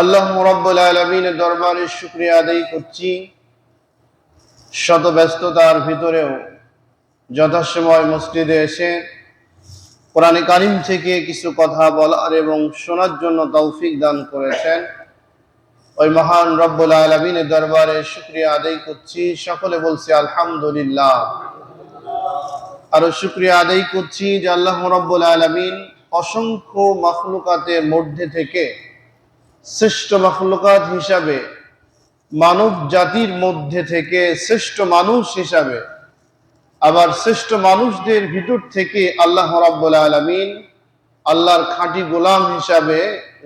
আল্লাহ রাব্বুল আলামিনের দরবারে শুকরিয়া আদায় করছি। শত ব্যস্ততার ভিতরেও যথাসময় মসজিদে এসে কোরআনে কারিম থেকে কিছু কথা বলার এবং শোনার জন্য তৌফিক দান করেছেন। ওই মহান রব্বুল আলামিনের দরবারে শুকরিয়া আদায় করছি। সকলে বলছি আলহামদুলিল্লাহ। আরো শুকরিয়া আদায় করছি যে আল্লাহ রাব্বুল আলামিন অসংখ্য মাখলুকাতের মধ্যে থেকে শ্রেষ্ঠ মাখলুকাত হিসাবে মানব জাতির মধ্যে থেকে শ্রেষ্ঠ মানুষ হিসাবে, আবার শ্রেষ্ঠ মানুষদের ভিতর থেকে আল্লাহ রাব্বুল আলামিন আল্লাহর খাঁটি গোলাম হিসাবে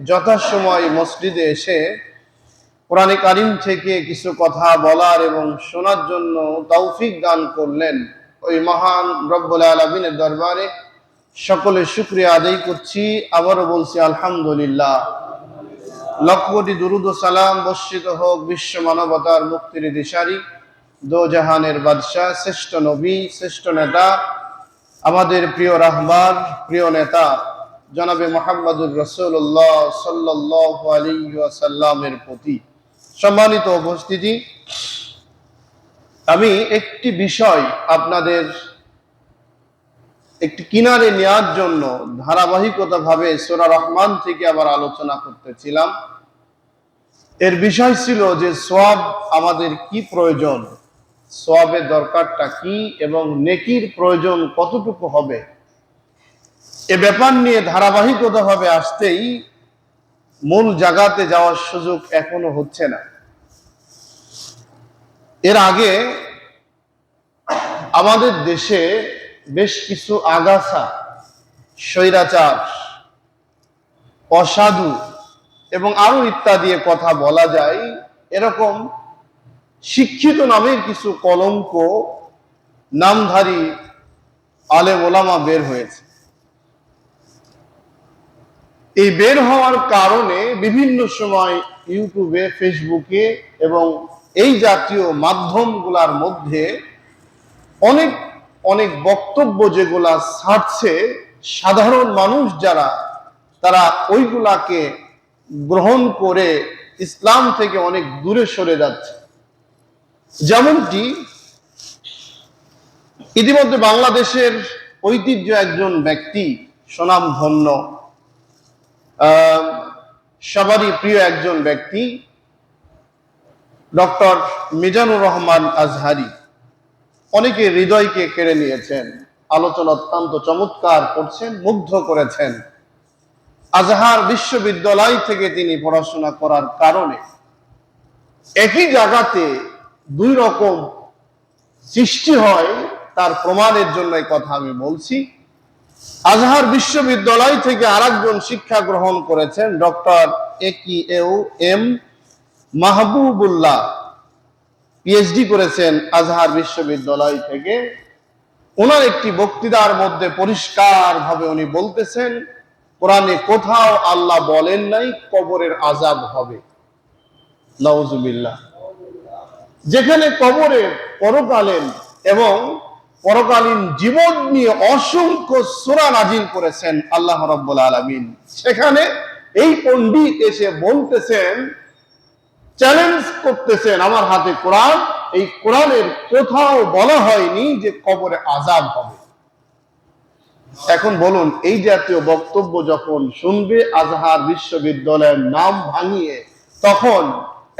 যথাসময় মসজিদে এসে কোরআনে কারিম থেকে কিছু কথা বলার এবং শোনার জন্য তৌফিক দান করলেন। ওই মহান রব্বুল আলামিনের দরবারে সকলে শুকরিয়া আদায় করছি। আবারও বলছি আলহামদুলিল্লাহ। লক্ষ কোটি দুরুদ ও সালাম বর্ষিত হোক বিশ্ব মানবতার মুক্তির দিশারি, দো জাহানের বাদশাহ, শ্রেষ্ঠ নবী, শ্রেষ্ঠ নেতা, আমাদের প্রিয় রাহবার, প্রিয় নেতা জনাবে মুহাম্মদুর রাসূলুল্লাহ সাল্লাল্লাহু আলাইহি ওয়াসাল্লামের প্রতি। সম্মানিত উপস্থিতি, আমি একটি বিষয় আপনাদের একটি কিনারে নেওয়ার জন্য ধারাবাহিকতাভাবে সূরা রহমান থেকে আবার আলোচনা করতেছিলাম। এর বিষয় ছিল যে সওয়াব আমাদের কি প্রয়োজন, সওয়াবের দরকারটা কি এবং নেকির প্রয়োজন কতটুকু হবে। এ ব্যাপার নিয়ে ধারাবাহিকতাভাবে আসতেই মূল জায়গাতে যাওয়ার সুযোগ এখনো হচ্ছে না। এর আগে আমাদের দেশে বেশ কিছু আগাছা, স্বৈরাচার, অসাধু এবং আরো ইত্যাদি কথা বলা যায়, এরকম শিক্ষিত নামের কিছু কলঙ্ক নামধারী আলেম ওলামা বের হয়েছে। এই বের হওয়ার কারণে বিভিন্ন সময় ইউটিউবে, ফেসবুকে এবং এই জাতীয় মাধ্যমগুলোর মধ্যে অনেক অনেক বক্তব্য যেগুলা ছাড়ছে, সাধারণ মানুষ যারা, তারা ওইগুলাকে গ্রহণ করে ইসলাম থেকে অনেক দূরে সরে যাচ্ছে। যেমনটি ইতিমধ্যে বাংলাদেশের ঐতিহ্য একজন ব্যক্তি, স্বনামধন্য, সবারই প্রিয় একজন ব্যক্তি, ডক্টর মিজানুর রহমান আজহারি, অনেকে হৃদয়কে কেড়ে নিয়েছেন। আলোচনা অত্যন্ত চমৎকার করছেন, মুগ্ধ করেছেন। আজহার বিশ্ববিদ্যালয় থেকে তিনি পড়াশোনা করার কারণে একই জায়গাতে দুই রকম সৃষ্টি হয়, তার প্রমাণের জন্য এই কথা আমি বলছি। আজহার বিশ্ববিদ্যালয় থেকে আরেকজন শিক্ষা গ্রহণ করেছেন, ডক্টর এম মাহবুবুল্লাহ, পিএইচডি করেছেন আজহার বিশ্ববিদ্যালয় থেকে। ওনার একটি বক্তৃতার মধ্যে পরিষ্কার ভাবে উনি বলতেছেন, কোরআনে কোথাও আল্লাহ বলেন নাই কবরের আযাব হবে। নাউজুবিল্লাহ। যেখানে কবরের, পরকালীন এবং পরকালীন জীবন নিয়ে অসংখ্য সূরা নাজিল করেছেন আল্লাহ রাব্বুল আলামিন, সেখানে এই পণ্ডিত এসে বলতেছেন, চ্যালেঞ্জ করতেছেন, আমার হাতে কোরআন, এই কোরআনের কোথাও বলা হয়নি যে কবরে আযাব হবে। এখন বলুন, এই জাতীয় বক্তব্য যখন শুনবে আজহার বিশ্ববিদ্যালয়ের নাম ভাঙিয়ে, তখন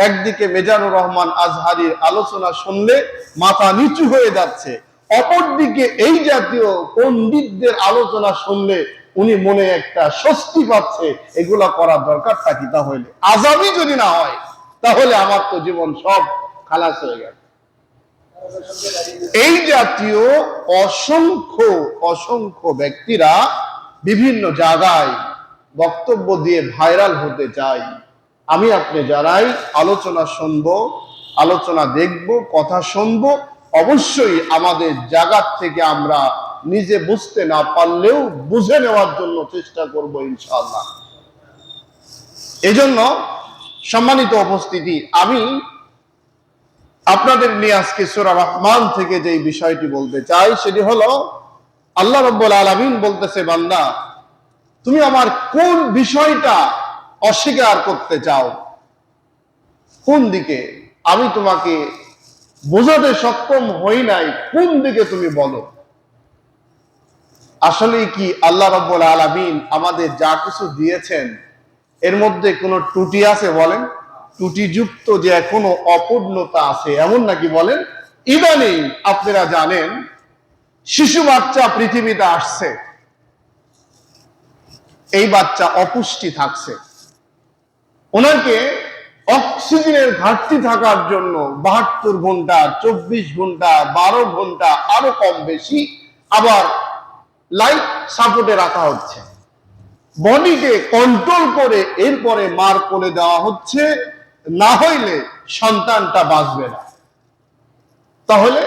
একদিকে মিজানুর রহমান আজহারির আলোচনা শুনলে মাথা নিচু হয়ে যাচ্ছে, অপরদিকে এই জাতীয় পণ্ডিতদের আলোচনা শুনলে উনি মনে একটা স্বস্তি পাচ্ছে। এগুলা করার দরকারটা কি? তাহলে আযাবই যদি না হয়, তাহলে আমার তো জীবন সব খালাস হয়ে গেল। এই জাতীয় অসংখ্য অসংখ্য ব্যক্তিরা বিভিন্ন জায়গায় বক্তব্য দিয়ে ভাইরাল হতে চায়। আমি আপনি যারাই আলোচনা শুনবো, আলোচনা দেখবো, কথা শুনবো, অবশ্যই আমাদের জায়গা থেকে আমরা নিজে বুঝতে না পারলেও বুঝে নেওয়ার জন্য চেষ্টা করব ইনশাআল্লাহ। এজন্য সম্মানিত উপস্থিতি, আমি আপনাদের নিয়ে আজকে সূরা রহমান থেকে যে বিষয়টি বলতে চাই, সেটি হলো আল্লাহ রাব্বুল আলামিন বলতেছে, বান্দা তুমি আমার কোন বিষয়টা অস্বীকার করতে চাও? কোন দিকে? আমি তোমাকে বোঝাতে সক্ষম হই নাই, কোন দিকে তুমি বলো। আসলে কি আল্লাহ রাব্বুল আলামিন আমাদের যা কিছু দিয়েছেন এর মধ্যে কোনো ত্রুটি আছে বলেন? ত্রুটিযুক্ত যে কোনো অপূর্ণতা আছে এমন নাকি বলেন? ইদানিং আপনারা জানেন শিশু বাচ্চা পৃথিবীতে আসছে, এই বাচ্চা অপুষ্টি থাকছে, ওনাকে অক্সিজেনের ঘাটতি থাকার জন্য 72 ঘন্টা, 24 ঘন্টা, 12 ঘন্টা আরো কম বেশি আবার লাইফ সাপোর্টে রাখা হচ্ছে, বডিকে কন্ট্রোল করে এরপরে মার কোলে দেওয়া হচ্ছে, না হইলে সন্তানটা বাঁচবে না। তাহলে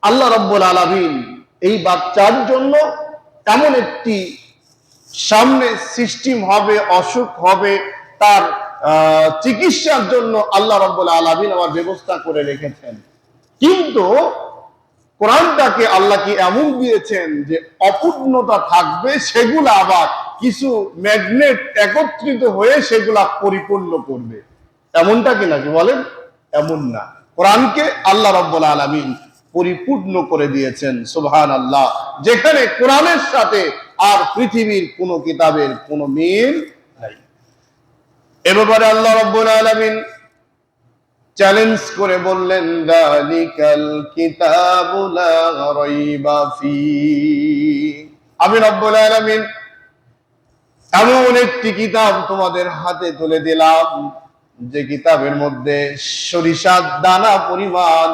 আল্লাহ রাব্বুল আলামিন এই বাচ্চার জন্য এমন একটি সামনে সিস্টেম হবে, অসুখ হবে, তার চিকিৎসার জন্য আল্লাহ রাব্বুল আলামিন আমার ব্যবস্থা করে রেখেছেন। কিন্তু কোরআনটাকে আল্লাহ কি এমন দিয়েছেন যে অপূর্ণতা থাকবে, সেগুলা আবার কিছু ম্যাগনেট একত্রিত হয়ে সেগুলা পরিপূর্ণ করবে, এমনটা কি নাকি বলেন? এমন না, কোরআনকে আল্লাহ রাব্বুল আলামিন পরিপূর্ণ করে দিয়েছেন। সুবহানাল্লাহ। যেখানে কোরআনের সাথে আর পৃথিবীর কোন কিতাবের কোনো মিল নাই। এ ব্যাপারে আল্লাহ রাব্বুল আলামিন চ্যালেঞ্জ করে বললেন, যালিকাল কিতাবু লা রাইবা ফি। আমি রব্বুল আলামিন এমন একটি কিতাব তোমাদের হাতে তুলে দিলাম যে কিতাবের মধ্যে সরিষার দানা পরিমাণ,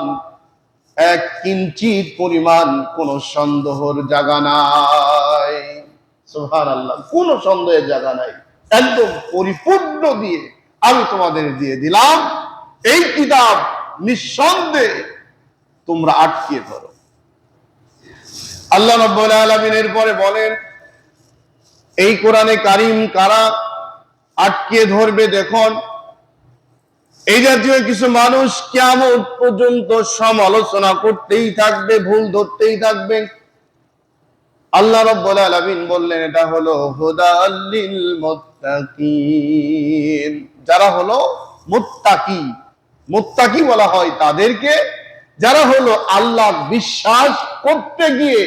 এক কিঞ্চিত পরিমাণ কোন সন্দেহের জায়গা নাই। সুবহানাল্লাহ, কোন সন্দেহের জায়গা নাই, একদম পরিপূর্ণ দিয়ে আমি তোমাদের দিয়ে দিলাম। এই কিতাব নিঃসন্দেহে তোমরা আটকিয়ে ধরো। আল্লাহ রাব্বুল আলামিন এর পরে বলেন, এই কোরআনে কারীম কারা আটকিয়ে ধরবে দেখুন। এই জাতীয় কিছু মানুষ কিয়ামত পর্যন্ত সমালোচনা করতেই থাকবে, ভুল ধরতেই থাকবে। আল্লাহ রাব্বুল আলামিন বললেন এটা হলো হুদাল লিল মুত্তাকিন। যারা হলো মুত্তাকি, মুত্তাকি বলা হয় তাদেরকে যারা হলো আল্লাহ বিশ্বাস করতে গিয়ে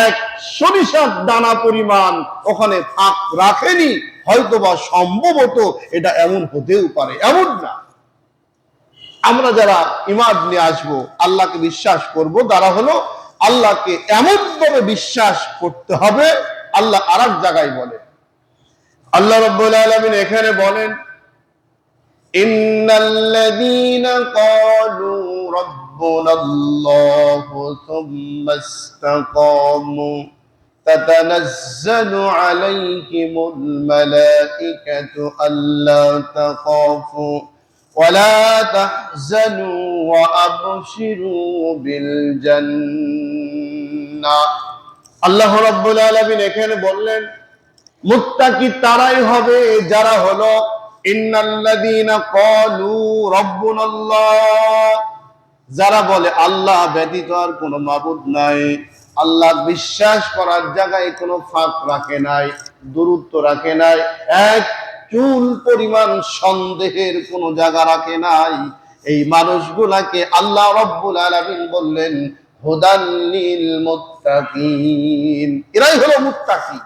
এক সরিষার দানা পরিমাণ ওখানে ফাঁক রাখেনি। হয়তোবা সম্ভবত এটা এমন হতেও পারে, এমন না। আমরা যারা ঈমান নিয়ে আসবো, আল্লাহকে বিশ্বাস করব, তারা হলো আল্লাহকে এমন ভাবে বিশ্বাস করতে হবে। আল্লাহ আরেক জায়গায় বলে, আল্লাহ রাব্বুল আলামিন এখানে বলেন, ইন্নাল্লাযীনা ক্বালু রাব্বুনাল্লাহু সুম্মা ইসতাকামু তাতানাজ্জালু আলাইহিমুল মালাঈকাতু আল্লা তাখাফু ولا تحزنوا وأبشروا بالجنة। আল্লাহ রাব্বুল আলামিন এখানে বললেন মুত্তাকি তারাই হবে যারা হলো ইন্নাল্লাযীনা ক্বালু রাব্বুনাল্লাহ, যারা বলে আল্লাহ ব্যতীত আর কোনো মাবুদ নাই, আল্লাহ বিশ্বাস করার জায়গায় কোনো ফাঁক রাখে নাই, দূরত্ব রাখে নাই, এক চুল পরিমাণ সন্দেহের কোন জায়গা রাখে নাই। এই মানুষগুলাকে আল্লাহ রাব্বুল আলামিন বললেন হুদাল লিল মুত্তাকিন, এরাই হলো মুত্তাকি।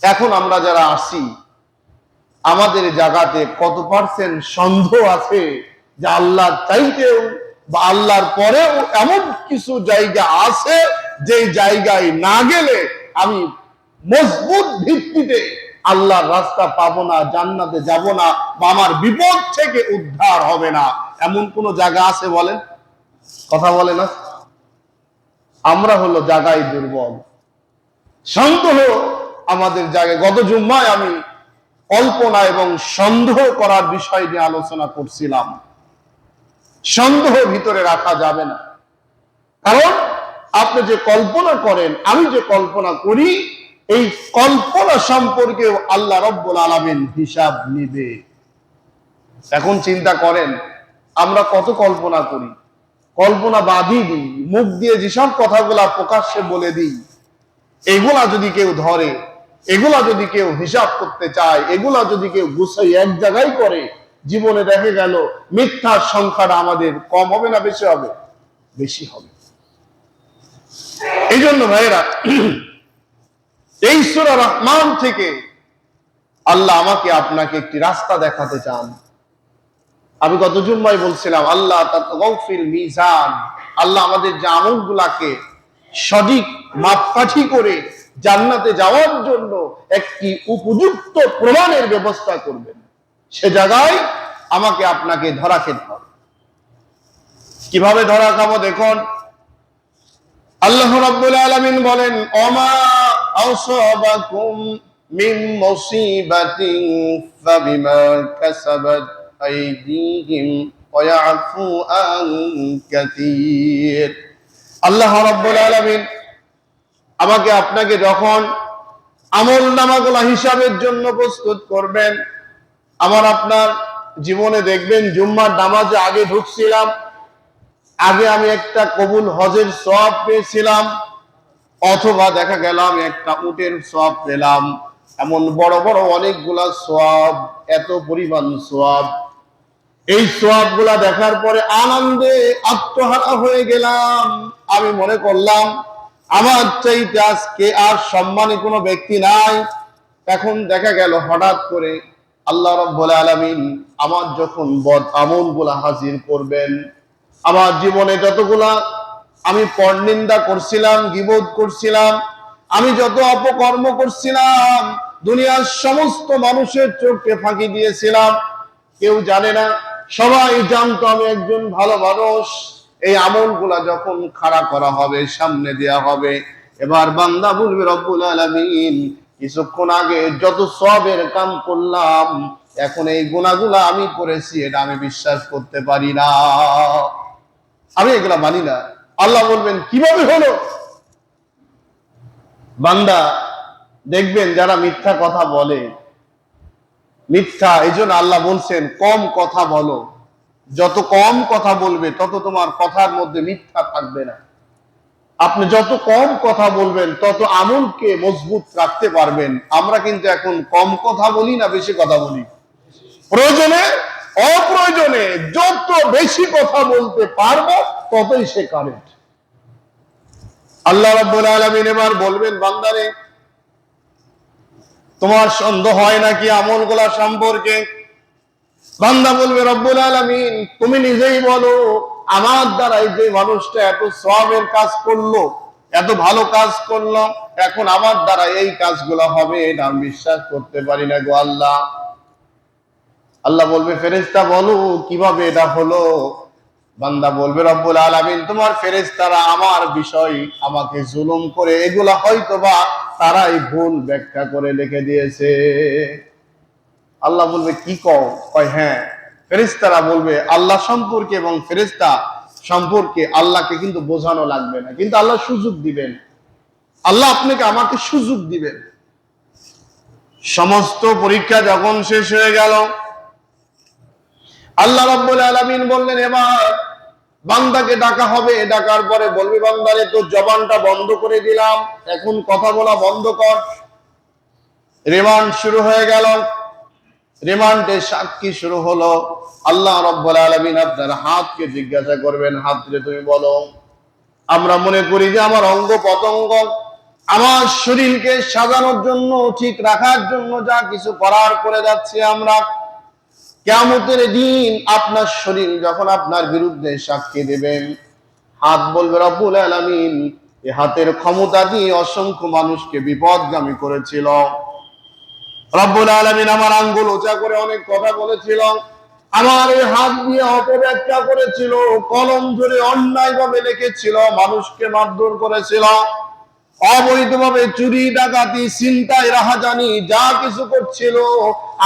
এখন আমরা যারা আসি, আমাদের জায়গাতে কত পার্সেন্ট সন্দেহ আছে যে আল্লাহ চাইতেও বা আল্লাহর পরেও এমন কিছু জায়গা আছে যে জায়গায় না গেলে আমি মজবুত ভিত্তিতে আল্লাহর রাস্তা পাবো না, জান্নাতে যাব না, বা আমার বিপদ থেকে উদ্ধার হবে না, এমন কোন জায়গা আছে বলেন? কথা বলে না। আমরা হলো জায়গায় দুর্বল, সন্দেহ আমাদের জায়গায়। গত জুম্মায় আমি কল্পনা এবং সন্দেহ করার বিষয় নিয়ে আলোচনা করছিলাম। সন্দেহ ভিতরে রাখা যাবে না, কারণ আপনি যে কল্পনা করেন, আমি যে কল্পনা করি, এই কল্পনা সম্পর্কে আল্লাহ রাব্বুল আলামিন হিসাব নিবে। এখন চিন্তা করেন, আমরা কত কল্পনা করি, কল্পনা বাঁধি দিই, মুখ দিয়ে যেসব কথাগুলা প্রকাশ্যে বলে দিই, এগুলা যদি কেউ ধরে, এগুলা যদি কেউ হিসাব করতে চায়, এগুলা যদি কেউ গুছাই এক জায়গায় করে, জীবনে দেখা গেল মিথ্যার সংখ্যাটা আমাদের কম হবে না বেশি হবে? বেশি হবে। এই জন্য ভাইয়েরা, এই সূরা রহমান থেকে আল্লাহ আমাকে আপনাকে একটি রাস্তা দেখাতে চান। আমি গত জুম্মায় বলছিলাম, আল্লাহ তাতগাউফিল মিজান, আল্লাহ আমাদের যে আমলগুলাকে সঠিক মাপকাঠি করে জান্নাতে যাওয়ার জন্য একটি উপযুক্ত প্রমাণের ব্যবস্থা করবেন। সে জায়গায় আমাকে আপনাকে ধরা খেতে হবে। কিভাবে ধরা খাবো দেখুন, আল্লাহ রাব্বুল আলামিন বলেন, ওমা আসাবাকুম মিন মুসিবাতিন ফাবিমা কাসাবাত আইদিহিম ওয়া ইয়াফু আন কাসীর। আল্লাহ রাব্বুল আলামিন আমাকে আপনাকে যখন আমল নামাগুলা হিসাবের জন্য প্রস্তুত করবেন, আমার আপনার জীবনে দেখবেন জুম্মার নামাজে আগে ঢুকছিলাম, আগে আমি একটা কবুল হজের সওয়াব পেয়েছিলাম, অথবা দেখা গেল আমি একটা উটের সওয়াব পেলাম। এমন বড় বড় অনেকগুলা সওয়াব, এত পরিমাণ সওয়াব। এই সওয়াবগুলা দেখার পরে আনন্দে আত্মহারা হয়ে গেলাম। আমি মনে করলাম আমার চাইতে আজকে আর সম্মানী কোনো ব্যক্তি নাই। এখন দেখা গেল হঠাৎ করে আল্লাহ রাব্বুল আলামিন আমার যখন বদ আমলগুলা হাজির করবেন, আমার জীবনে যতগুলা আমি পরনিন্দা করছিলাম, গীবত করছিলাম, আমি যত অপকর্ম করছিলাম, দুনিয়ার সমস্ত মানুষের চোখে ফাঁকি দিয়েছিলাম, কেউ জানে না, সবাই জানতো আমি একজন ভালো মানুষ। এই আমলগুলা যখন খাড়া করা হবে, সামনে দেয়া হবে, এবার বান্দা বলবে, রব্বুল আলামিন কিছুক্ষণ আগে যত সওয়াবের কাম করলাম, এখন এই গুনাহগুলা আমি করেছি, এটা আমি বিশ্বাস করতে পারি না, আমি এগুলা মানি না। আল্লাহ বলবেন, কিভাবে হলো? বান্দা দেখবেন যারা মিথ্যা কথা বলে, মিথ্যা, এই জন্য আল্লাহ বলছেন কম কথা বলো। যত কম কথা বলবে তত তোমার কথার মধ্যে মিথ্যা থাকবে না। আপনি যত কম কথা বলবেন তত আমলকে মজবুত রাখতে পারবেন। আমরা কিন্তু এখন কম কথা বলি না বেশি কথা বলি? প্রয়োজনে অপ্রয়োজনে যত বেশি কথা বলতে পারবো ততই সে কারেক্ট। আল্লাহ রাব্বুল আলামিন এবার বলবেন, বান্দারে তোমার সন্দেহ হয় নাকি আমলগুলা সম্পর্কে? বান্দা বলবে, রব্বুল আলামিন তুমি নিজেই বলো, আমার দ্বারা এই যে মানুষটা এত সওয়াবের কাজ করলো, এত ভালো কাজ করলো, এখন আমার দ্বারা এই কাজগুলো হবে, এটা আমি বিশ্বাস করতে পারি না গো আল্লাহ। আল্লাহ বলবে, ফেরেশতা বলো কিভাবে এটা হলো? বান্দা বলবে, রব্বুল আলামিন তোমার ফেরেশতারা আমার বিষয় আমাকে জুলুম করে এগুলা হয়তোবা তারাই ভুল ব্যাখ্যা করে লিখে দিয়েছে। আল্লাহ বলবে, কি কয়? হ্যাঁ। ফেরেশতারা বলবে, আল্লাহ সম্পর্কে এবং ফেরেশতা সম্পর্কে আল্লাহকে কিন্তু বোঝানো লাগবে না, কিন্তু আল্লাহ সুযোগ দিবেন। আল্লাহ আপনাকে আমাকে সুযোগ দিবেন। সমস্ত পরীক্ষা যখন শেষ হয়ে গেল, আল্লাহ রাব্বুল আলামিন বললেন, এবার বান্দাকে ডাকা হবে। ডাকার পরে বলবে, বান্দারে তোর জবানটা বন্ধ করে দিলাম, এখন কথা বলা বন্ধ কর। রিমান্ড শুরু হয়ে গেল। রিমান্ডে সাক্ষী শুরু হলো। আল্লাহ রাব্বুল আলামিন আপনার হাতকে জিজ্ঞাসা করবেন, হাত রে তুমি বলো। আমরা মনে করি যে আমার অঙ্গ প্রত্যঙ্গ, আমার শরীরকে সাজানোর জন্য, ঠিক রাখার জন্য যা কিছু করার করে যাচ্ছি আমরা। কিয়ামতের দিন আপনার শরীর যখন আপনার বিরুদ্ধে সাক্ষী দেবেন, হাত বলবে, রব্বুল আলামিন এই হাতের ক্ষমতা দিয়ে অসংখ্য মানুষকে বিপদগামী করেছিল। রব্বুল আলামিন আমার আঙ্গুল উঁচা করে অনেক কথা বলেছিল, আমার এই হাত দিয়ে অপব্যাখ্যা করেছিল, কলম ধরে অন্যায়ভাবে লিখেছিল, মানুষকে মারধর করেছিল, অবৈধভাবে চুরি ডাকাতি ছিনতাই রাহাজানি যা কিছু করছিল,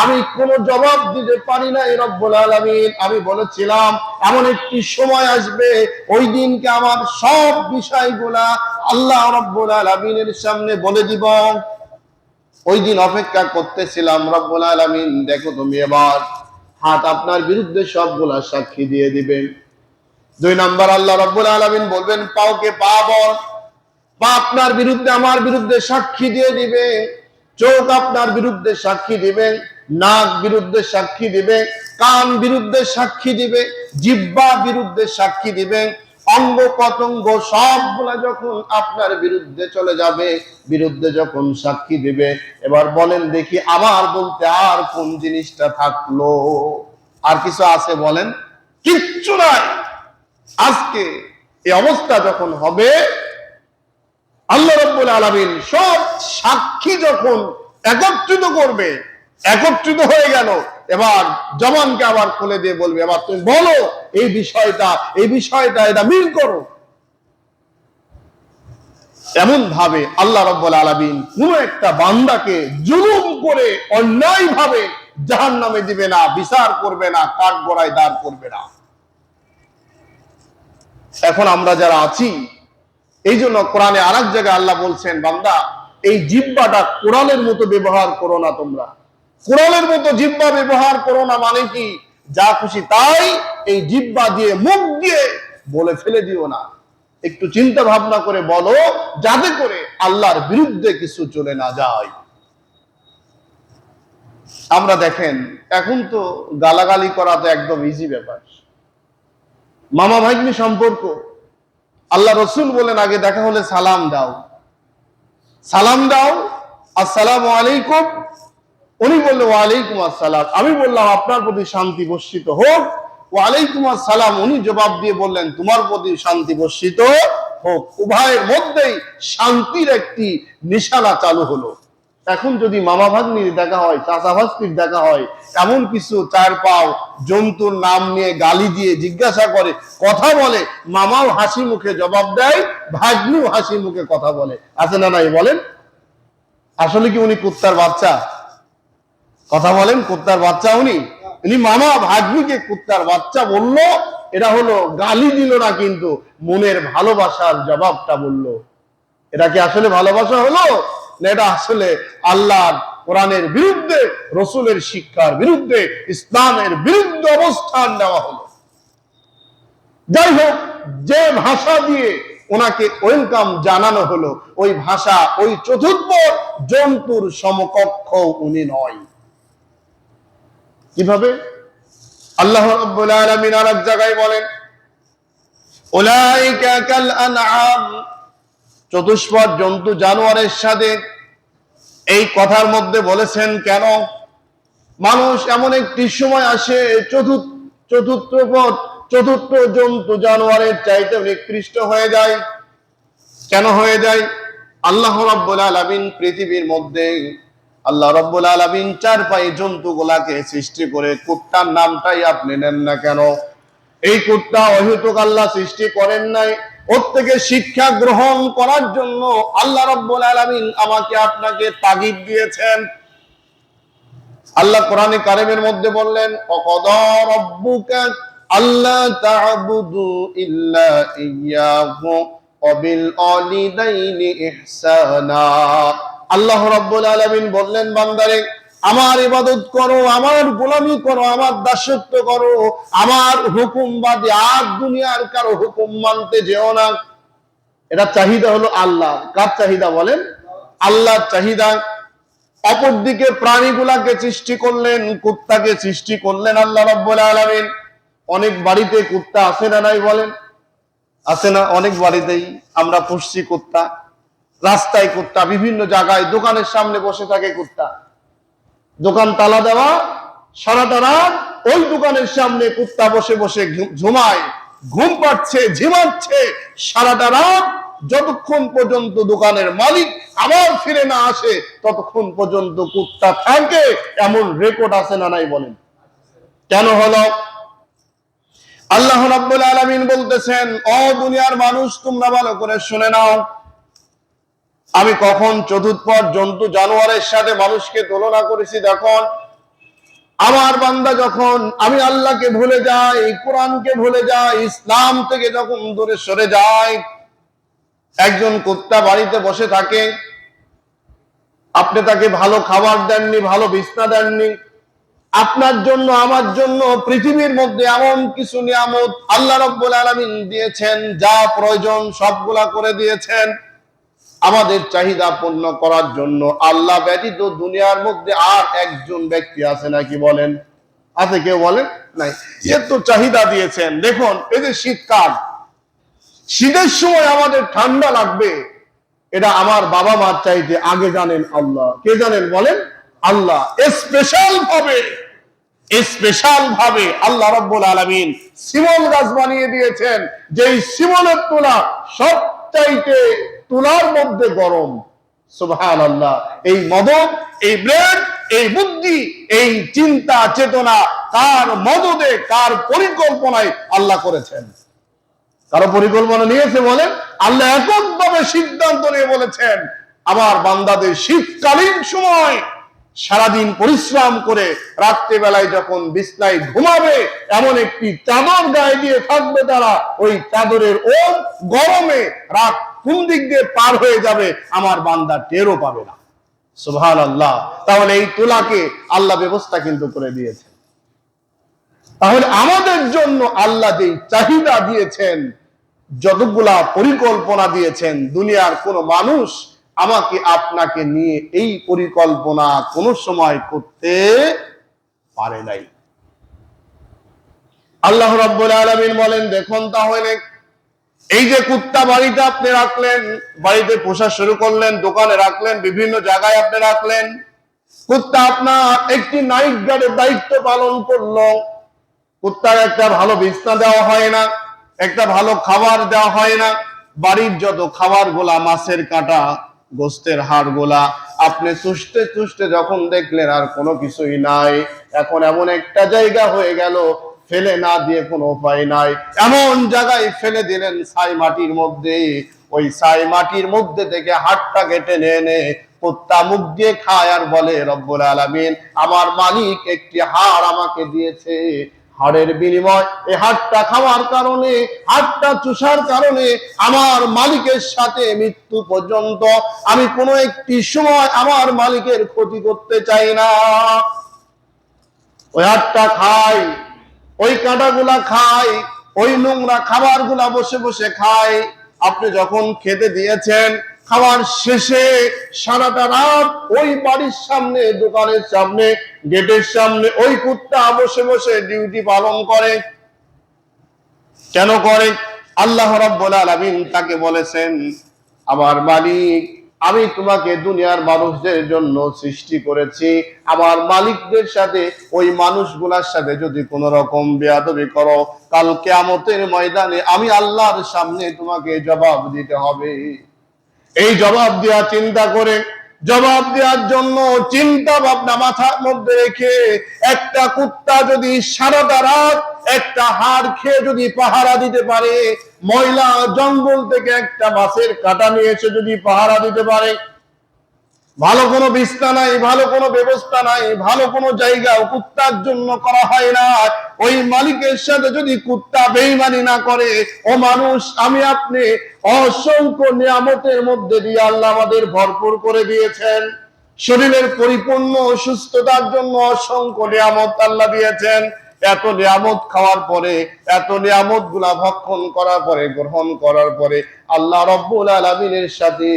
আমি কোনো জবাব দিতে পারি না। রব্বুল আলামিন আমি বলেছিলাম এমন একটি সময় আসবে, ওই দিনকে আমার সব বিষয়গুলা আল্লাহ রব্বুল আলামিনের সামনে বলে দিব। ওই দিন অপেক্ষা করতেছিলাম। রব্বুল আলামিন দেখো তুমি এবার হাত আপনার বিরুদ্ধে সবগুলা সাক্ষী দিয়ে দিবেন। 2 নাম্বার, আল্লাহ রব্বুল আলামিন বলবেন, পাওকে পা বল, পা আপনার বিরুদ্ধে আমার বিরুদ্ধে সাক্ষী দিয়ে দিবে। চোখ আপনার বিরুদ্ধে সাক্ষী দিবে, নাক বিরুদ্ধে সাক্ষী দিবে, কান বিরুদ্ধে সাক্ষী দিবে, জিহ্বা বিরুদ্ধে সাক্ষী দিবে, অঙ্গ প্রত্যঙ্গ সবগুলা যখন আপনার বিরুদ্ধে চলে যাবে, বিরুদ্ধে যখন সাক্ষী দিবে, এবার বলেন দেখি আমার বলতে আর কোন জিনিসটা থাকলো? আর কিছু আছে বলেন? কিচ্ছু নাই। আজকে এই অবস্থা যখন হবে, আল্লাহ রাব্বুল আলামিন সব সাক্ষী যখন একত্রিত করবে, একত্রিত হয়ে গেল, এবার জবানকে আবার খুলে দিয়ে বলবে, এবার তুমি বলো এই বিষয়টা এটা মিল করো। এমন ভাবে আল্লাহ রাব্বুল আলামিন কোন একটা বান্দাকে জুলুম করে অন্যায় ভাবে জাহান্নামে দিবে না, বিচার করবে না, কাঠগড়ায় দাঁড় করবে না। এখন আমরা যারা আছি, এই জন্য কোরআনে আরেক জায়গায় আল্লাহ বলছেন, বান্দা এই জিহ্বাটা কোরআনের মতো ব্যবহার করো না। তোমরা কোরআনের মতো জিহ্বা ব্যবহার করো না, মানে কি যা খুশি তাই এই জিহ্বা দিয়ে, মুখ দিয়ে বলে ফেলে দিও না। একটু চিন্তা ভাবনা করে বলো, যাতে করে আল্লাহর বিরুদ্ধে কিছু চলে না যায়। আমরা দেখেন এখন তো গালাগালি করা তো একদম ইজি ব্যাপার। মামা ভাগ্নি সম্পর্ক, আল্লাহ রসুল বলেন আগে দেখা হলে সালাম দাও, সালাম দাও, আসসালামু আলাইকুম। উনি বললেন ওয়ালাইকুম আসসালাম। আমি বললাম আপনার প্রতি শান্তি বর্ষিত হোক। ওয়ালাইকুম আসসালাম। উনি জবাব দিয়ে বললেন তোমার প্রতি শান্তি বর্ষিত হোক। উভয়ের মধ্যেই শান্তির একটি নিশানা চালু হলো। এখন যদি মামা ভাগ্নির দেখা হয়, চাচা ভাস্তির দেখা হয়, এমন কিছু চার পাও জন্তুর নাম নিয়ে গালি দিয়ে জিজ্ঞাসা করে, কথা বলে, মামাও হাসি মুখে জবাব দেয়, ভাগ্নিও হাসি মুখে কথা বলে, আছে না নাই বলেন? আসলে কি উনি কুত্তার বাচ্চা? কথা বলেন, কুত্তার বাচ্চা উনি? উনি মামা ভাগ্নিকে কুত্তার বাচ্চা বলল, এটা হলো গালি দিল না, কিন্তু মনের ভালোবাসার জবাবটা বলল। এটা কি আসলে ভালোবাসা হলো? না এটা আসলে আল্লাহর কোরআনের বিরুদ্ধে, রসুলের শিক্ষার বিরুদ্ধে, ইসলামের বিরুদ্ধে অবস্থান নেওয়া হলো। যাই হোক, যে ভাষা দিয়ে ওনাকে ওয়েলকাম জানানো হলো, ওই ভাষা ওই চতুর্থ জন্তুর সমকক্ষ উনি নয়। কিভাবে? আল্লাহ রাব্বুল আলামিন আরেক জায়গায় বলেন, উলাইকা কাল আনআম, চতুষ্পদ জন্তু জানোয়ারের সাথে এই কথার মধ্যে বলেছেন কেন? মানুষ এমন একটি সময় আসে চতুর্থ জন্তু জানোয়ারের চাইতে নিকৃষ্ট হয়ে যায়। কেন হয়ে যায়? আল্লাহ রাব্বুল আলামিন পৃথিবীর মধ্যে, আল্লাহ রাব্বুল আলামিন চার পায়ে জন্তুগুলাকে সৃষ্টি করে, কুত্তার নামটাই আপনি নেন না কেন? এই কুত্তা অহেতুক আল্লাহ সৃষ্টি করেন নাই, ওর থেকে শিক্ষা গ্রহণ করার জন্য আল্লাহ রাব্বুল আলামিন আমাকে আপনাকে তাগিদ দিয়েছেন। আল্লাহ কোরআনে কারিমের মধ্যে বললেন, ওয়াকাদা রাব্বুকা আল্লা তা'বুদু ইল্লা ইয়্যাহু ওয়া বিল ওয়ালিদাইনি ইহসানা। আল্লাহ রাব্বুল আলামিন বললেন, বান্দারে আমার ইবাদত করো, আমার গোলামি করো, আমার দাসত্ব করো, আমার হুকুম বাদে আর দুনিয়ার কারো হুকুম মানতে যেও না। এটা চাহিদা হলো আল্লাহ। কার চাহিদা বলেন? আল্লাহর চাহিদা। অপরদিকে প্রাণীগুলাকে সৃষ্টি করলেন, কুত্তাকে সৃষ্টি করলেন আল্লাহ রাব্বুল আলামিন। অনেক বাড়িতে কুত্তা আছে না নাই বলেন? আছে না? অনেক বাড়িতেই আমরা পুষছি কুত্তা। রাস্তায় কুত্তা, বিভিন্ন জায়গায় দোকানের সামনে বসে থাকে কুত্তা। দোকান তালা দেওয়া, সারাটা রাত ওই দোকানের সামনে কুত্তা বসে বসে ঝুমায়, ঘুম পাচ্ছে, ঝিমাচ্ছে সারাটা রাত, যতক্ষণ পর্যন্ত দোকানের মালিক আবার ফিরে না আসে ততক্ষণ পর্যন্ত কুত্তা থাকে। এমন রেকর্ড আছে না নাই বলেন? কেন হলো? আল্লাহ রাব্বুল আলামিন বলতেছেন, ও দুনিয়ার মানুষ, তোমরা ভালো করে শুনে নাও, আমি কখন চতুষ্পদ জন্তু জানোয়ারের সাথে মানুষকে তুলনা করেছি। দেখুন, আমার বান্দা যখন আমি আল্লাহকে ভুলে যাই, কোরআনকে ভুলে যাই, ইসলাম থেকে যখন দূরে সরে যায়, একজন কুত্তা বাড়িতে বসে থাকে, আপনি তাকে ভালো খাবার দেননি, ভালো বিছনা দেননি, আপনার জন্য আমার জন্য পৃথিবীর মধ্যে এমন কিছু নিয়ামত আল্লাহ রাব্বুল আলামিন দিয়েছেন, যা প্রয়োজন সবগুলা করে দিয়েছেন। আমাদের চাহিদা পূর্ণ করার জন্য আল্লাহ ব্যতীত দুনিয়ার মধ্যে আর একজন ব্যক্তি আছে নাকি বলেন? আছে কেউ বলেন? নাই। এত চাহিদা দিয়েছেন। দেখুন এই যে শীতকাল, শীতের সময় আমাদের ঠান্ডা লাগবে, এটা আমার বাবা মার চাইতে আগে জানেন আল্লাহ। কে জানেন বলেন? আল্লাহ। স্পেশাল ভাবে আল্লাহ রাব্বুল আলামিন শিমল গাছ বানিয়ে দিয়েছেন, যে শিমলের তুলা সবচাইতে তুলার মধ্যে গরম। সুবহানাল্লাহ। এই মদত, এই ব্রেন, এই বুদ্ধি, এই চিন্তা চেতনা কার মদদে, কার পরিকল্পনায় আল্লাহ করেছেন? কারো পরিকল্পনা নিয়েছে বলেন? আল্লাহ এককভাবে সিদ্ধান্ত নিয়ে বলেছেন, আমার বান্দাদের শীতকালীন সময় সারাদিন পরিশ্রম করে রাত্রিবেলায় যখন বিছনায় ঘুমাবে, এমন একটি চাদর গায়ে দিয়ে থাকবে তারা, ওই চাদরের গরমে রাত কোন দিক দিয়ে পার হয়ে যাবে আমার বান্দা টেরও পাবে না। সুবহানাল্লাহ। তাহলে এই তুলাকে আল্লাহ ব্যবস্থা কিন্তু করে দিয়েছে। তাহলে আমাদের জন্য আল্লাহ যে চাহিদা দিয়েছেন, যতগুলা পরিকল্পনা দিয়েছেন, দুনিয়ার কোন মানুষ আমাকে আপনাকে নিয়ে এই পরিকল্পনা কোন সময় করতে পারে নাই। আল্লাহ রাব্বুল আলামিন বলেন, দেখুন তাহলে এই যে কুত্তা বাড়িতে আপনি রাখলেন, বাড়িতে পোষা শুরু করলেন, দোকানে রাখলেন, বিভিন্ন জায়গায় আপনি রাখলেন, কুত্তা আপনার একটি নাইট গার্ডের দায়িত্ব পালন করলো। কুত্তার একটা ভালো বিছনা দেওয়া হয় না, একটা ভালো খাবার দেওয়া হয় না, বাড়ির যত খাবার গোলা, মাছের কাঁটা, গোস্তের হাড় গোলা আপনি চুষতে চুষতে যখন দেখলেন আর কোনো কিছুই নাই, এখন এমন একটা জায়গা হয়ে গেল ফেলে না দিয়ে কোনো উপায় নাই, এমন জায়গায় ফেলে দিলেন ছাই মাটির মধ্যে। ওই ছাই মাটির মধ্যে থেকে হাড়টা কেটে এনে কুত্তা মুখ দিয়ে খায় আর বলে, রব্বুল আলামিন আমার মালিক একটি হাড় আমাকে দিয়েছে, হাড়ের বিনিময় এই হাড়টা খাওয়ার কারণে, হাড়টা চুষার কারণে আমার মালিকের সাথে মৃত্যু পর্যন্ত আমি কোনো একটি সময় আমার মালিকের ক্ষতি করতে চাই না। ওই হাড়টা খাই, ওই কাঁটাগুলা খাই, ওই নোংরা খাবার গুলা বসে বসে খাই। আপনি যখন খেতে দিয়েছেন, খাওয়ার শেষে সারাটা রাত ওই বাড়ির সামনে, দোকানের সামনে, গেটের সামনে ওই কুত্তা বসে বসে ডিউটি পালন করে। কেন করে? আল্লাহ রাব্বুল আলামিন তাকে বলেছেন, আমার মালিক আমি তোমাকে দুনিয়ার মানুষদের জন্য সৃষ্টি করেছি, আমার মালিকদের সাথে, ওই মানুষগুলার সাথে যদি কোন রকম বেয়াদবি করো, কাল কিয়ামতের ময়দানে আমি আল্লাহর সামনে তোমাকে জবাব দিতে হবে। এই জবাব দেওয়া চিন্তা করে, জবাব দেওয়ার জন্য চিন্তা ভাবনা মাথার মধ্যে রেখে, একটা কুত্তা যদি সারাটা রাত একটা হাড় খেয়ে যদি পাহারা দিতে পারে, ময়লা জঙ্গল থেকে একটা মাছের কাঁটা নিয়ে এসে যদি পাহারা দিতে পারে, ভালো কোনো বিছনা নাই, ভালো কোনো ব্যবস্থা নাই, ভালো কোনো জায়গা কুত্তার জন্য করা হয় না, ওই মালিকের সাথে যদি কুত্তা বেঈমানি না করে, ও মানুষ আমি আপনি অসংখ্য নিয়ামতের মধ্যে দিয়ে আল্লাহ আমাদের ভরপুর করে দিয়েছেন। শরীরের পরিপূর্ণ সুস্থতার জন্য অসংখ্য নিয়ামত আল্লাহ দিয়েছেন। এত নিয়ামত খাওয়ার পরে, এত নিয়ামত গুলা ভক্ষণ করার পরে, গ্রহণ করার পরে আল্লাহ রাব্বুল আলামিনের সাথে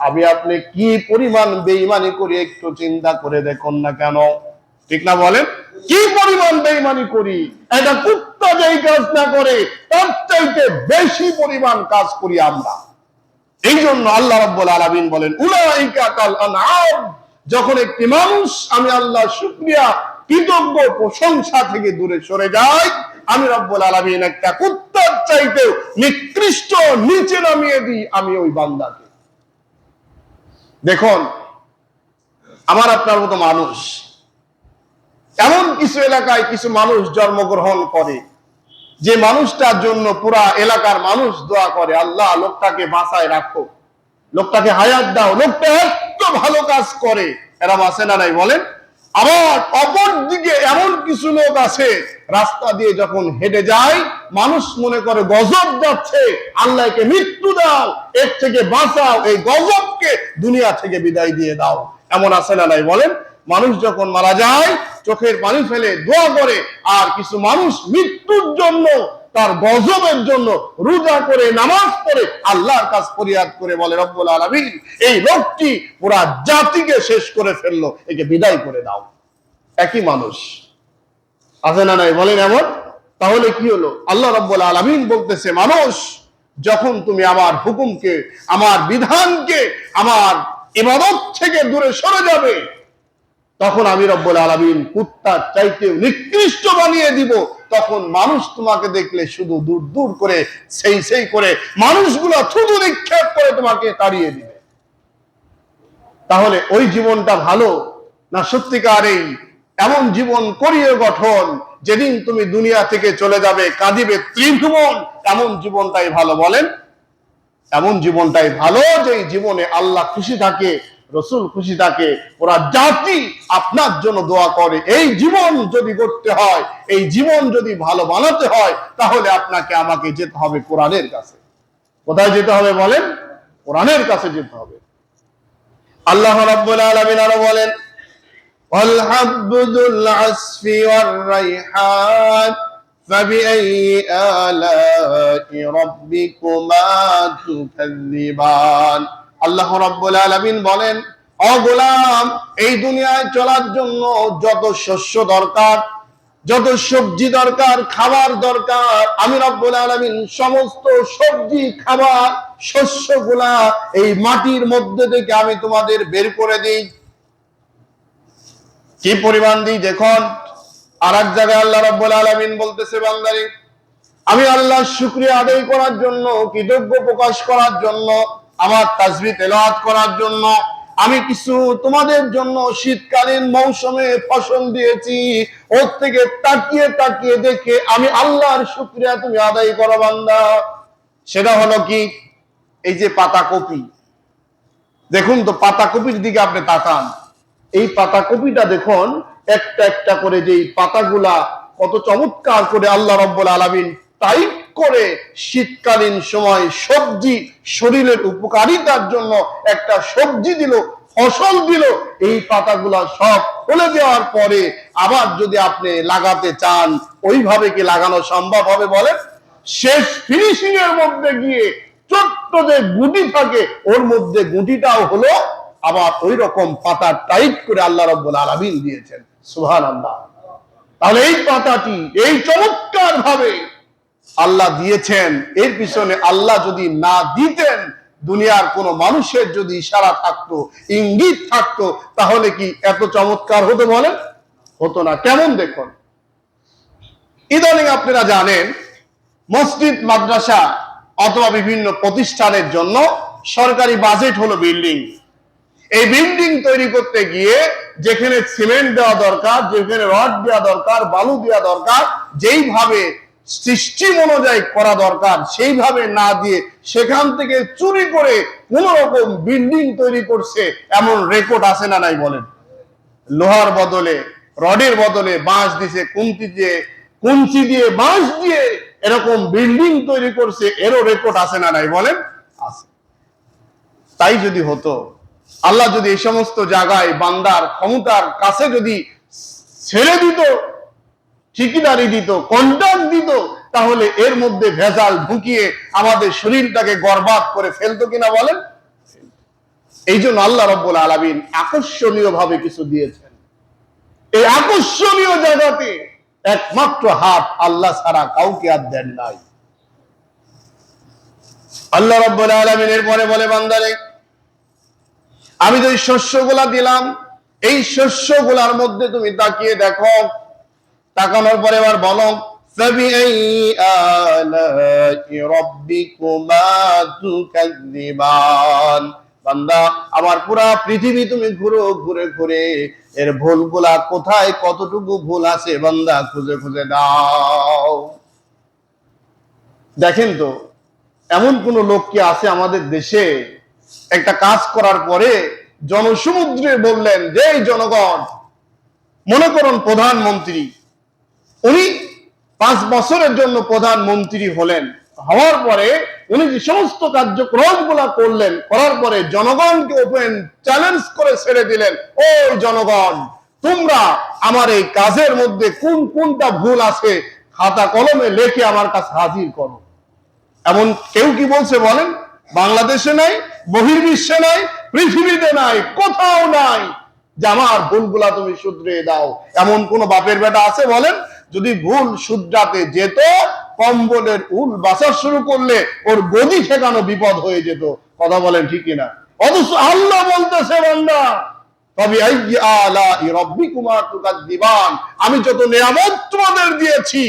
আমি আপনি কি পরিমাণ বেঈমানি করি একটু চিন্তা করে দেখুন না কেন? ঠিক না বলেন? কি পরিমাণ বেঈমানি করি! এটা কুত্তা যেই কাজ না করে তার চাইতে বেশি পরিমাণ কাজ করি আমরা। এই জন্য আল্লাহ রাব্বুল আলামিন বলেন, উলাইকা কাল আনআম। যখন একটি মানুষ আমি আল্লাহ শুকরিয়া, কৃতজ্ঞ, প্রশংসা থেকে দূরে সরে যায়, আমি রব্বুল আলামিন একটা কুত্তার চাইতে নিকৃষ্ট নিচে নামিয়ে দিই আমি ওই বান্দাকে। দেখুন আমার আপনার মতো মানুষ, এমন কিছু এলাকায় কিছু মানুষ জন্মগ্রহণ করে, যে মানুষটার জন্য পুরা এলাকার মানুষ দোয়া করে, আল্লাহ লোকটাকে বাঁচায় রাখো, লোকটাকে হায়াত দাও, লোকটা এত ভালো কাজ করে। এরম আছে না নাই বলেন? আবার অপর দিকে এমন কিছু লোক আছে, রাস্তা দিয়ে যখন হেঁটে যায় মানুষ মনে করে গজব যাচ্ছে, আল্লাহকে মৃত্যু দাও, এর থেকে বাঁচাও, এই গজবকে দুনিয়া থেকে বিদায় দিয়ে দাও। এমন আছে না নাই বলেন? মানুষ যখন মারা যায় চোখের পানি ফেলে দোয়া করে, আর কিছু মানুষ মৃত্যুর জন্য তার গজবের জন্য রোজা করে নামাজ পড়ে আল্লাহর কাছে ফরিয়াদ করে বলে রব্বুল আলামিন এই লোকটি পুরা জাতিকে শেষ করে ফেললো, একে বিদায় করে দাও। একই মানুষ আছে না নাই বলেন এমন? তাহলে কি হলো? আল্লাহ রাব্বুল আলামিন বলতেছে, মানুষ যখন তুমি আমার হুকুমকে, আমার বিধানকে, আমার ইবাদত থেকে দূরে সরে যাবে, তখন আমি রব্বুল আলামিন কুত্তার চাইতে নিকৃষ্ট বানিয়ে দিব। তখন মানুষ তোমাকে দেখলে শুধু দূর দূর করে সেই করে মানুষগুলো থুতু নিক্ষেপ করে তোমাকে তাড়িয়ে দিবে। তাহলে ওই জীবনটা ভালো না সত্যিকার এই এমন জীবন করিয়ে গঠন যেদিন তুমি দুনিয়া থেকে চলে যাবে কাঁদিবে ত্রিভুবন, এমন জীবনটাই ভালো? বলেন এমন জীবনটাই ভালো যে জীবনে আল্লাহ খুশি থাকে, রসুল খুশি থাকে, ওরা জাতি আপনার জন্য দোয়া করে। এই জীবন যদি করতে হয়, এই জীবন যদি ভালো বানাতে হয়, তাহলে আপনাকে আমাকে যেতে হবে কোরআনের কাছে। কোথায় যেতে হবে বলেন? কোরআনের কাছে যেতে হবে। আল্লাহ রাব্বুল আলামিন আরো বলেন, ওয়াল হাবদুল আসফি ওয়ার রাইহান ফাবিআইয়ি আলা'i রাব্বিকুমা তুকাযযিবান। আল্লাহ রাব্বুল আলামিন বলেন, ও গোলাম, এই দুনিয়ায় চলার জন্য যত শস্য দরকার, যত সবজি দরকার, খাবার দরকার, আমি রব্বুল আলামিন সমস্ত সবজি, খাবার, শস্যগুলা এই মাটির মধ্যে থেকে আমি তোমাদের বের করে দিই। কি পরিমাণ দিই দেখুন। আর এক জায়গায় আল্লাহ রাব্বুল আলামিন বলতেছে, বান্দারে আমি আল্লাহর শুকরিয়া আদায় করার জন্য, কৃতজ্ঞ প্রকাশ করার জন্য, আমার তাসবিহ তেলাওয়াত করার জন্য আমি কিছু তোমাদের জন্য শীতকালীন মৌসুমে ফসল দিয়েছি। ওর থেকে তাকিয়ে তাকিয়ে দেখে আমি আল্লাহর শুকরিয়া তুমি আদায় করো বান্দা। সেটা হলো কি? এই যে পাতাকপি, দেখুন তো পাতাকপির দিকে আপনি তাকান। এই পাতাকপিটা দেখুন একটা একটা করে, যে পাতাগুলা কত চমৎকার করে আল্লাহ রাব্বুল আলামিন টাইট করে শীতকালীন সময় সবজি, শরীরের উপকারিতার জন্য একটা সবজি দিল, ফসল দিল। এই পাতাগুলা সব খুলে দেওয়ার পরে আবার যদি আপনি লাগাতে চান, ওইভাবে কি লাগানো সম্ভব হবে বলেন? শেষ ফিনিশিং এর মধ্যে গিয়ে ছোট্ট যে গুটি থাকে, ওর মধ্যে গুটিটাও হলো আবার ওই রকম পাতা টাইট করে আল্লাহ রাব্বুল আলামিন দিয়েছেন। সুবহানাল্লাহ। তাহলে এই পাতাটি এই চমৎকার ভাবে আল্লাহ দিয়েছেন, এর পিছনে আল্লাহ যদি না দিতেন, দুনিয়ার কোন মানুষের যদি ইশারা থাকতো, ইঙ্গিত থাকতো, তাহলে কি এত চমৎকার হতো বলেন? হতো না। কেমন দেখুন, ইদানিং আপনারা জানেন মসজিদ, মাদ্রাসা অথবা বিভিন্ন প্রতিষ্ঠানের জন্য সরকারি বাজেট হলো বিল্ডিং। এই বিল্ডিং তৈরি করতে গিয়ে যেখানে সিমেন্ট দেওয়া দরকার, যেখানে রড দেওয়া দরকার, বালু দেওয়া দরকার, যেইভাবে সিস্টেম অনুযায়ী করা দরকার সেইভাবে না দিয়ে সেখান থেকে চুরি করে কোন রকম বিল্ডিং তৈরি করছে, এমন রেকর্ড আছে না নাই বলেন? লোহার বদলে, রডের বদলে বাঁশ দিছে, কুঞ্চি দিয়ে বাঁশ দিয়ে এরকম বিল্ডিং তৈরি করছে, এরও রেকর্ড আছে না নাই বলেন? আছে। তাই যদি হতো, আল্লাহ যদি এই সমস্ত জায়গায় বান্দার ক্ষমতার কাছে যদি ছেড়ে দিত, ঠিকাদারি দিত, কন্ট্রাক্ট দিত, তাহলে এর মধ্যে ভেজাল ঢুকিয়ে আমাদের শরীরটাকে বরবাদ করে ফেলতো কিনা বলেন? এই জন্য আল্লাহ রাব্বুল আলামিন আকর্ষণীয় ভাবে কিছু দিয়েছেন। এই আকর্ষণীয় জায়গাতে একমাত্র হাত আল্লাহ ছাড়া কাউকে আর দেন নাই। আল্লাহ রাব্বুল আলামিন এরপরে বলে, বান্দারে আমি যে শস্যগুলা দিলাম, এই শস্যগুলার মধ্যে তুমি তাকিয়ে দেখো। তাকানোর পরে এবার বলো, ফাবিআইয়ি আলা'i রাব্বিকুমা তুকাযযিবান। বান্দা আমার পুরা পৃথিবী তুমি ঘুরে ঘুরে এর ভুলগুলা কোথায়, কতটুকু ভুল আছে বান্দা খুঁজে খুঁজে দাও। দেখেন তো, এমন কোন লোক কি আছে আমাদের দেশে একটা কাজ করার পরে জনসমুদ্রে বললেন যে এই জনগণ, মনে করুন প্রধানমন্ত্রী, উনি 5 বছরের জন্য প্রধানমন্ত্রী হলেন, হওয়ার পরে উনি যে সমস্ত কার্যক্রম গুলা করলেন, করার পরে জনগণকে ওপেন চ্যালেঞ্জ করে ছেড়ে দিলেন, ওই জনগণ তোমরা আমার এই কাজের মধ্যে কোনটা ভুল আছে খাতা কলমে লেখে আমার কাছে হাজির করো। এমন কেউ কি বলছে বলেন? বাংলাদেশে নাই, বহির্বিশ্বে নাই, পৃথিবীতে নাই, কোথাও নাই যে আমার ভুলগুলা তুমি শুধরে দাও। এমন কোন বাপের বেটা আছে বলেন? যদি ভুল শুধরাতে যেত, কম্বলের উল বাসা শুরু করলে ওর গদি ঠেকানো বিপদ হয়ে যেত। কথা বলেন ঠিক কিনা? অথচ আল্লাহ বলতেছে, বান্দা আমি যত নিয়ামত তোমাদের দিয়েছি,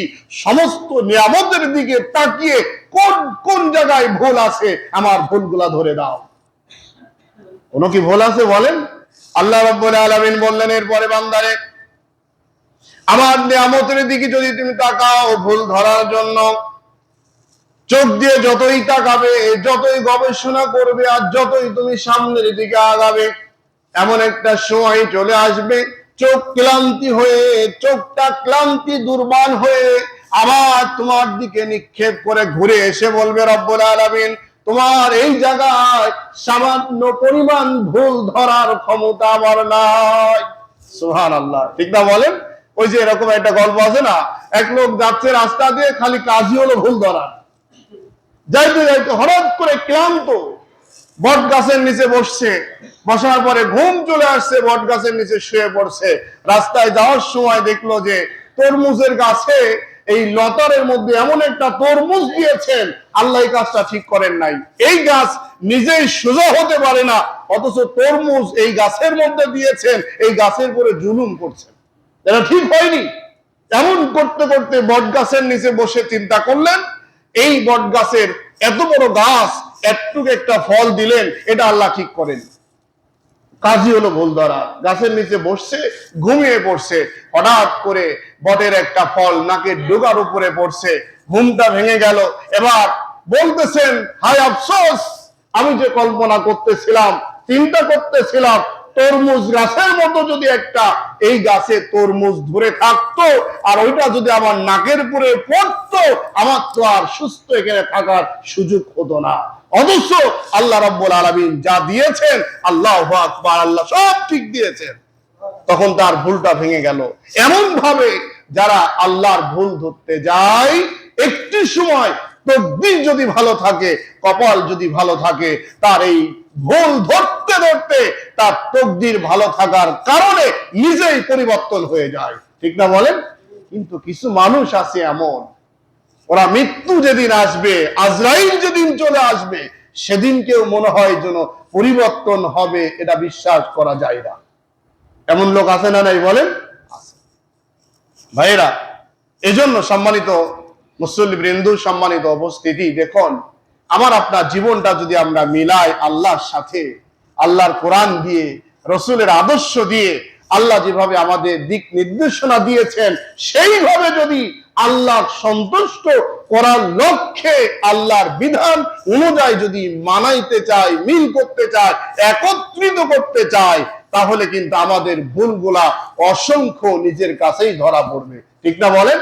সমস্ত নিয়ামতের দিকে তাকিয়ে কোন কোন জায়গায় ভুল আছে আমার ভুলগুলা ধরে দাও। কোন কি ভুল আছে বলেন? আল্লাহ রাব্বুল আলামিন বললেন এরপরে, বান্দারে আমার নিয়ামতের দিকে যদি তুমি তাকাও ভুল ধরার জন্য, চোখ দিয়ে যতই তাকাবে, যতই গবেষণা করবে, আর যতই তুমি সামনের দিকে আগাবে, এমন একটা সময় চলে আসবে চোখ ক্লান্তি হয়ে, চোখটা ক্লান্তি দুর্বল হয়ে আবার তোমার দিকে নিক্ষেপ করে ঘুরে এসে বলবে, রব্বুল আলামিন তোমার এই জায়গায় সামান্য পরিমাণ ভুল ধরার ক্ষমতা আমার নাই। সুবহানাল্লাহ, ঠিক না বলেন? ওই যে এরকম একটা গল্প আছে না, এক লোক যাচ্ছে রাস্তা দিয়ে, খালি কাজই হলো ভুল ধরার। যাইতে যাইতে হঠাৎ করে ক্লান্ত, বট গাছের নিচে বসছে, বসার পরে ঘুম চলে আসছে, বট গাছের নিচে শুয়ে পড়ছে। রাস্তায় যাওয়ার সময় দেখলো যে তরমুজের গাছে এই লতারের মধ্যে এমন একটা তরমুজ দিয়েছেন, আল্লাহ এই কাজটা ঠিক করেন নাই। এই গাছ নিজেই সোজা হতে পারে না, অথচ তরমুজ এই গাছের মধ্যে দিয়েছেন, এই গাছের উপরে জুলুম করছেন, এটা ঠিক হয়নি। এমন করতে করতে বট গাছের নিচে বসে চিন্তা করলেন, এই বট গাছের এত বড় গাছ একটু একটা ফল দিলেন, এটা আল্লাহ ঠিক করেন। কাজী হলো ভুল ধরা। গাছের নিচে বসছে, ঘুমিয়ে পড়ছে, হঠাৎ করে বটের একটা ফল নাকের ডোগার উপরে পড়ছে, ঘুমটা ভেঙে গেল। এবার বলতেছেন, হায় আফসোস, আমি যে কল্পনা করতেছিলাম, চিন্তা করতেছিলাম, তরমুজ গাছের মতো যদি একটা এই গাছে তরমুজ ধরে থাকতো, আর ওইটা যদি আমার নাকের উপরে পড়তো, আমার তো আর সুস্থ এখানে থাকার সুযোগ হতো না। অথচ আল্লাহ রাব্বুল আলামিন যা দিয়েছেন, আল্লাহু আকবার, আল্লাহ সব ঠিক দিয়েছেন। তখন তার ভুলটা ভেঙে গেল। এমন ভাবে যারা আল্লাহর ভুল ধরতে যায়, একটি সময় তকদির যদি ভালো থাকে, কপাল যদি ভালো থাকে, তার এই ভুল ধরতে ধরতে তার তকদির ভালো থাকার কারণে নিজেই পরিবর্তন হয়ে যায়। ঠিক না বলেন? কিন্তু কিছু মানুষ আছে এমন, ওরা মৃত্যু যেদিন আসবে, আজরাইল যেদিন চলে আসবে, সেদিন কেউ মনে হয় যেন পরিবর্তন হবে, এটা বিশ্বাস করা যায় না। এমন লোক আছে না নাই বলেন? ভাইরা, এজন্য সম্মানিত মুসল্লিবৃন্দ, সম্মানিত উপস্থিতি, দেখুন আমার আপনার জীবনটা যদি আমরা মিলাই আল্লাহর সাথে, আল্লাহর কোরআন দিয়ে, রসুলের আদর্শ দিয়ে, আল্লাহ যেভাবে আমাদের দিক নির্দেশনা দিয়েছেন, সেইভাবে যদি আল্লাহ সন্তুষ্ট করার লক্ষ্যে আল্লাহর বিধান অনুযায়ী যদি মানাইতে চাই, মিল করতে চাই, একত্রিত করতে চাই, তাহলে কিন্তু আমাদের ভুলগুলা অসংখ্য নিজের কাছেই ধরা পড়বে। ঠিক না বলেন?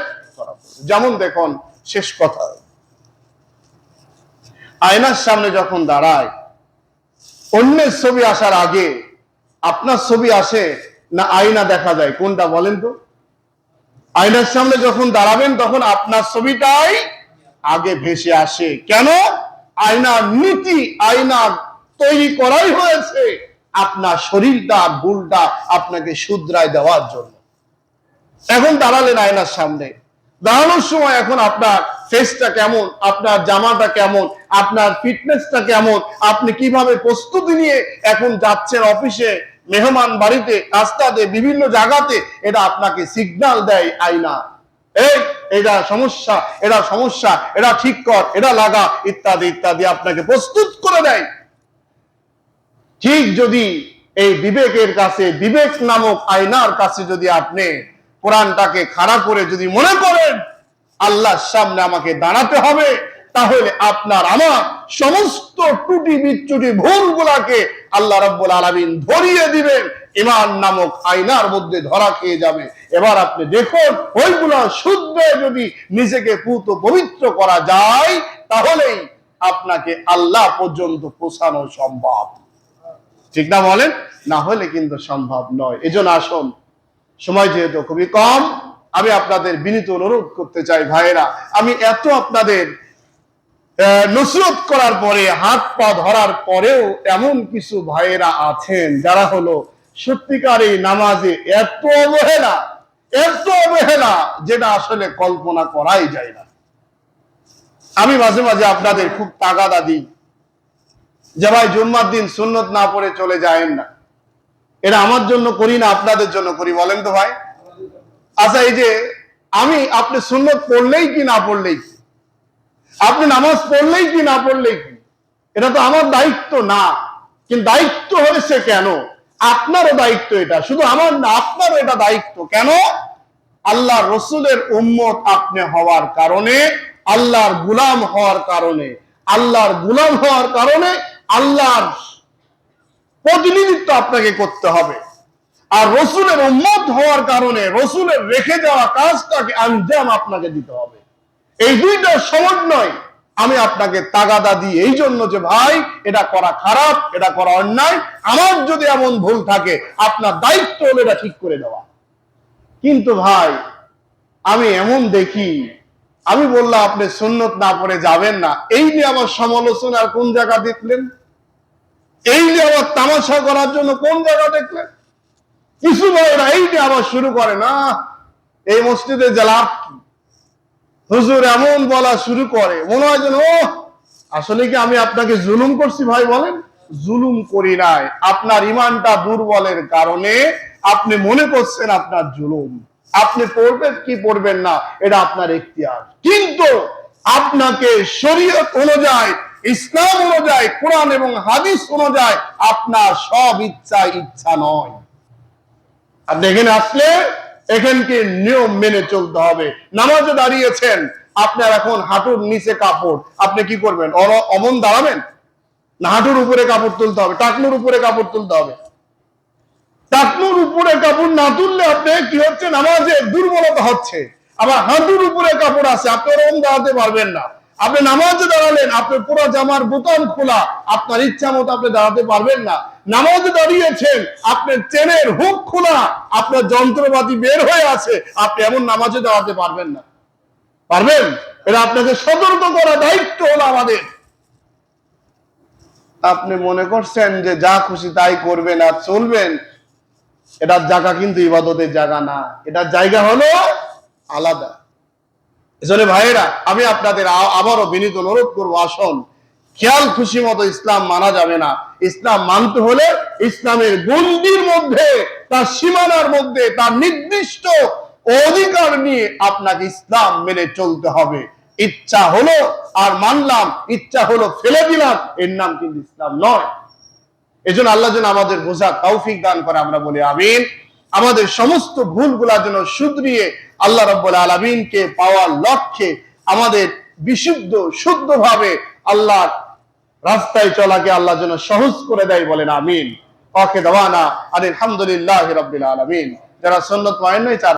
যেমন দেখুন, শেষ কথা, আয়নার সামনে যখন দাঁড়ায়, অন্যের ছবি আসার আগে আপনার ছবি আসে না আয়না দেখা যায়? কোনটা বলেন তো? আয়নার সামনে যখন দাঁড়াবেন তখন আপনার ছবিটাই আগে ভেসে আসে। কেন? আয়নার নীতি, আয়না তৈরি করাই হয়েছে আপনার শরীরটা, ভুলটা আপনাকে শুধরায় দেওয়ার জন্য। এখন দাঁড়ালেন আয়নার সামনে, দাঁড়ানোর সময় এখন আপনার ফেসটা কেমন, আপনার জামাটা কেমন, আপনার ফিটনেসটা কেমন, আপনি কিভাবে প্রস্তুতি নিয়ে এখন যাচ্ছেন অফিসে, মেহমান বাড়িতে, রাস্তাতে, বিভিন্ন জায়গাতে, এটা আপনাকে সিগন্যাল দেয় আয়না। এই এটা সমস্যা, এটা সমস্যা, এটা ঠিক কর, এটা লাগা, ইত্যাদি ইত্যাদি আপনাকে প্রস্তুত করে দেয়। ঠিক যদি এই বিবেকের কাছে, বিবেক নামক আয়নার কাছে যদি আপনি কোরআনটাকে খাড়া করে যদি মনে করেন আল্লাহর সামনে আমাকে দাঁড়াতে হবে, তাহলে আপনার আমার সমস্ত ত্রুটি বিচ্যুটি ভুলগুলাকে আল্লাহ রাব্বুল আলামিন ধরিয়ে দিবেন, ঈমান নামক আয়নার মধ্যে ধরা খেয়ে যাবে। এবার আপনি দেখুন, ওইগুলা শুদ্ধে যদি নিজেকে পুত পবিত্র করা যায়, তাহলেই আপনাকে আল্লাহ পর্যন্ত পৌঁছানো সম্ভব। ঠিক না বলেন? না হলে কিন্তু সম্ভব নয়। এজন্য আসুন, সময় যেহেতু খুবই কম, আমি আপনাদের বিনীত অনুরোধ করতে চাই ভাইয়েরা, আমি এত আপনাদের নসরত করার পরে, হাত পা ধরার পরেও এমন কিছু ভাইয়েরা আছেন যারা হলো সত্যিকার এই নামাজে এত অবহেলা যেটা আসলে কল্পনা করাই যায় না। আমি মাঝে মাঝে আপনাদের খুব তাগাদা দিই যে ভাই জুম্মার দিন সুন্নত না পড়ে চলে যায়েন না। এটা আমার জন্য করি না, আপনাদের জন্য করি, বলেন তো ভাই। আচ্ছা, এই যে আপনি সুন্নত পড়লেই কি না পড়লেই কি, আপনি নামাজ পড়লেই কি না পড়লেই কি, এটা তো আমার দায়িত্ব না। কিন্তু দায়িত্ব হয়েছে কেন? আপনারও দায়িত্ব এটা, শুধু আমার না, আপনারও এটা দায়িত্ব। কেন? আল্লাহ রসুলের উম্মত আপনি হওয়ার কারণে, আল্লাহর গুলাম হওয়ার কারণে, আল্লাহর প্রতিনিধিত্ব আপনাকে করতে হবে। আর রসুলের উম্মত হওয়ার কারণে রসুলের রেখে যাওয়া কাজটাকে আঞ্জাম আপনাকে দিতে হবে। এই দুইটা সমন্বয় আমি আপনাকে তাগাদা দিই এই জন্য যে ভাই এটা করা খারাপ, এটা করা অন্যায়। আমার যদি এমন ভুল থাকে, আপনার দায়িত্ব হলো এটা ঠিক করে দেওয়া। কিন্তু ভাই আমি এমন দেখি, আমি বললাম আপনি সুন্নত না পড়ে যাবেন না, এই নিয়ে আমার সমালোচনার কোন জায়গা দেখলেন? এই নিয়ে আবার তামাশা করার জন্য কোন জায়গা দেখলেন? কিছু ভাইরা এই নিয়ে আবার শুরু করে, না এই মসজিদে জালাপ হুজুর এমন বলা শুরু করে, মনে হয় যেন আসলে কি আমি আপনাকে জুলুম করছি? ভাই বলেন, জুলুম করি নাই। আপনার ইমানটা দুর্বলের কারণে আপনি মনে করছেন আপনার জুলুম। আপনি পড়বেন কি পড়বেন না এটা আপনার ইখতিয়ার, কিন্তু আপনাকে শরীয়ত অনুযায়ী, ইসলাম অনুযায়ী, কোরআন এবং হাদিস অনুযায়ী আপনার সব ইচ্ছা নয়। আপনি এখানে আসলে এখানকে নিয়ম মেনে চলতে হবে। নামাজে দাঁড়িয়েছেন, আপনার এখন হাঁটুর নিচে কাপড়, আপনি কি করবেন? অমন দাঁড়াবেন না? হাঁটুর উপরে কাপড় তুলতে হবে, টাকনুর উপরে কাপড় তুলতে হবে। টাকনুর উপরে কাপড় না তুললে আপনি কি হচ্ছে? নামাজে দুর্বলতা হচ্ছে। আবার হাঁটুর উপরে কাপড় আছে, আপনি ওরকম দাঁড়াতে পারবেন না। আপনি নামাজে দাঁড়ালেন, আপনার পুরো জামার বোতাম খোলা, আপনার ইচ্ছা মতো আপনি দাঁড়াতে পারবেন না। নামাজে দাঁড়িয়েছেন, আপনার চেনের হুক খোলা, আপনার যন্ত্রপাতি বের হয়ে আছে, আপনি এমন নামাজে দাঁড়াতে পারবেন না। পারবেন? এটা আপনাকে সতর্ক করা দায়িত্ব হলো আমাদের। আপনি মনে করছেন যে যা খুশি তাই করবেন আর চলবেন, এটার জায়গা কিন্তু ইবাদতের জায়গা না, এটার জায়গা হলো আলাদা। এজন্য ভাইয়েরা, আমি আপনাদের আবারও বিনীত অনুরোধ করবো, আসুন, খেয়াল খুশি মতো ইসলাম মানা যাবে না। ইসলাম মানতে হলে ইসলামের গণ্ডির মধ্যে, তার সীমানার মধ্যে, তার নির্দিষ্ট অধিকার নিয়ে আপনাকে ইসলাম মেনে চলতে হবে। ইচ্ছা হলো আর মানলাম, ইচ্ছা হলো ফেলে দিলাম, এর নাম কিন্তু ইসলাম নয়। এজন্য আল্লাহ যেন আমাদের বোঝার তৌফিক দান করে, আমরা বলি আমিন। আমাদের সমস্ত ভুলগুলা যেন শুধরিয়ে আল্লাহ রাব্বুল আলামিনকে পাওয়ার লক্ষ্যে আমাদের বিশুদ্ধ শুদ্ধভাবে আল্লাহর রাস্তায় চলাকে আল্লাহ যেন সহজ করে দেয়, বলেন আমিন। ওকে দাওয়ানা আলহামদুলিল্লাহি রাব্বিল আলামিন। যারা সুন্নাত মানেন নাই